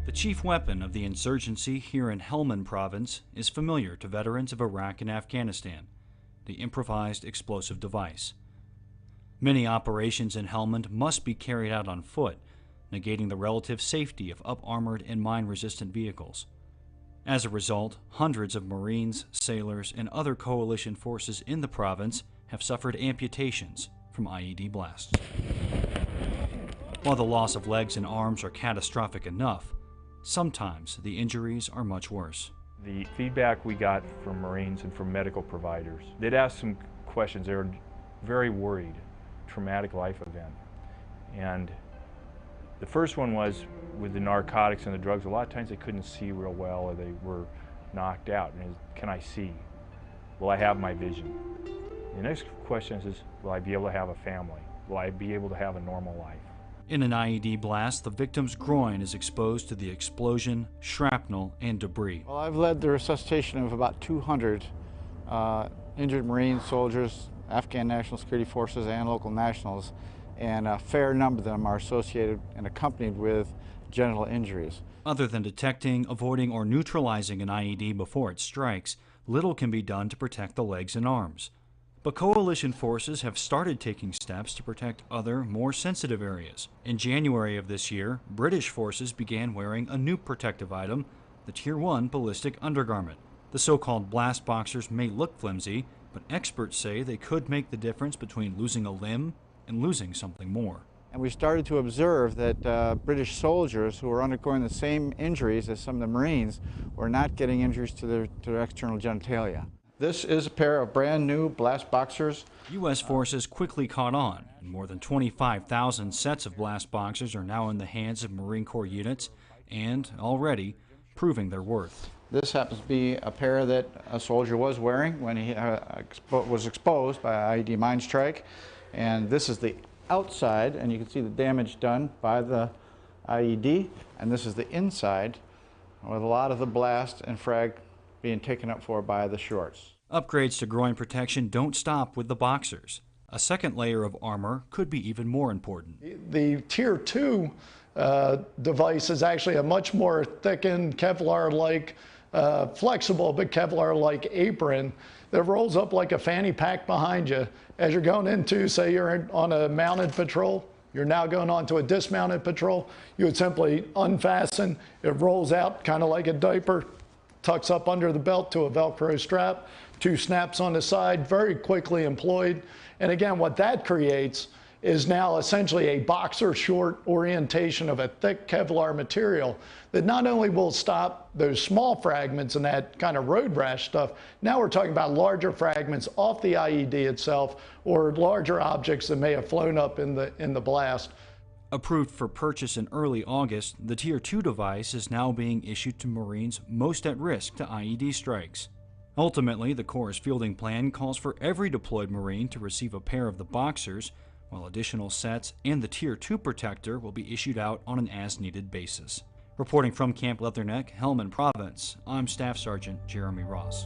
The chief weapon of the insurgency here in Helmand province is familiar to veterans of Iraq and Afghanistan, the improvised explosive device. Many operations in Helmand must be carried out on foot, negating the relative safety of up-armored and mine-resistant vehicles. As a result, hundreds of Marines, sailors, and other coalition forces in the province have suffered amputations from IED blasts. While the loss of legs and arms are catastrophic enough, sometimes the injuries are much worse. The feedback we got from Marines and from medical providers, they'd ask some questions. They were very worried, traumatic life event. And the first one was with the narcotics and the drugs, a lot of times they couldn't see real well or they were knocked out. And can I see? Will I have my vision? The next question is, will I be able to have a family? Will I be able to have a normal life? In an IED blast, the victim's groin is exposed to the explosion, shrapnel, and debris. Well, I've led the resuscitation of about 200 injured Marine soldiers, Afghan National Security Forces, and local nationals, and a fair number of them are associated and accompanied with genital injuries. Other than detecting, avoiding, or neutralizing an IED before it strikes, little can be done to protect the legs and arms. But coalition forces have started taking steps to protect other, more sensitive areas. In January of this year, British forces began wearing a new protective item, the Tier 1 ballistic undergarment. The so-called blast boxers may look flimsy, but experts say they could make the difference between losing a limb and losing something more. And we started to observe that British soldiers who were undergoing the same injuries as some of the Marines were not getting injuries to their external genitalia. This is a pair of brand new blast boxers. U.S. forces quickly caught on, and more than 25,000 sets of blast boxers are now in the hands of Marine Corps units and, already, proving their worth. This happens to be a pair that a soldier was wearing when he was exposed by an IED mine strike. And this is the outside, and you can see the damage done by the IED. And this is the inside, with a lot of the blast and frag being taken up for by the shorts. Upgrades to groin protection don't stop with the boxers. A second layer of armor could be even more important. The Tier 2 device is actually a much more thickened Kevlar-like, flexible but Kevlar-like apron that rolls up like a fanny pack behind you. As you're going into, say you're on a mounted patrol, you're now going on to a dismounted patrol, you would simply unfasten, it rolls out kind of like a diaper, tucks up under the belt to a Velcro strap, 2 snaps on the side, very quickly employed. And again, what that creates is now essentially a boxer short orientation of a thick Kevlar material that not only will stop those small fragments and that kind of road rash stuff, now we're talking about larger fragments off the IED itself or larger objects that may have flown up in the blast. Approved for purchase in early August, the Tier 2 device is now being issued to Marines most at risk to IED strikes. Ultimately, the Corps' fielding plan calls for every deployed Marine to receive a pair of the boxers, while additional sets and the Tier 2 protector will be issued out on an as-needed basis. Reporting from Camp Leatherneck, Helmand Province, I'm Staff Sergeant Jeremy Ross.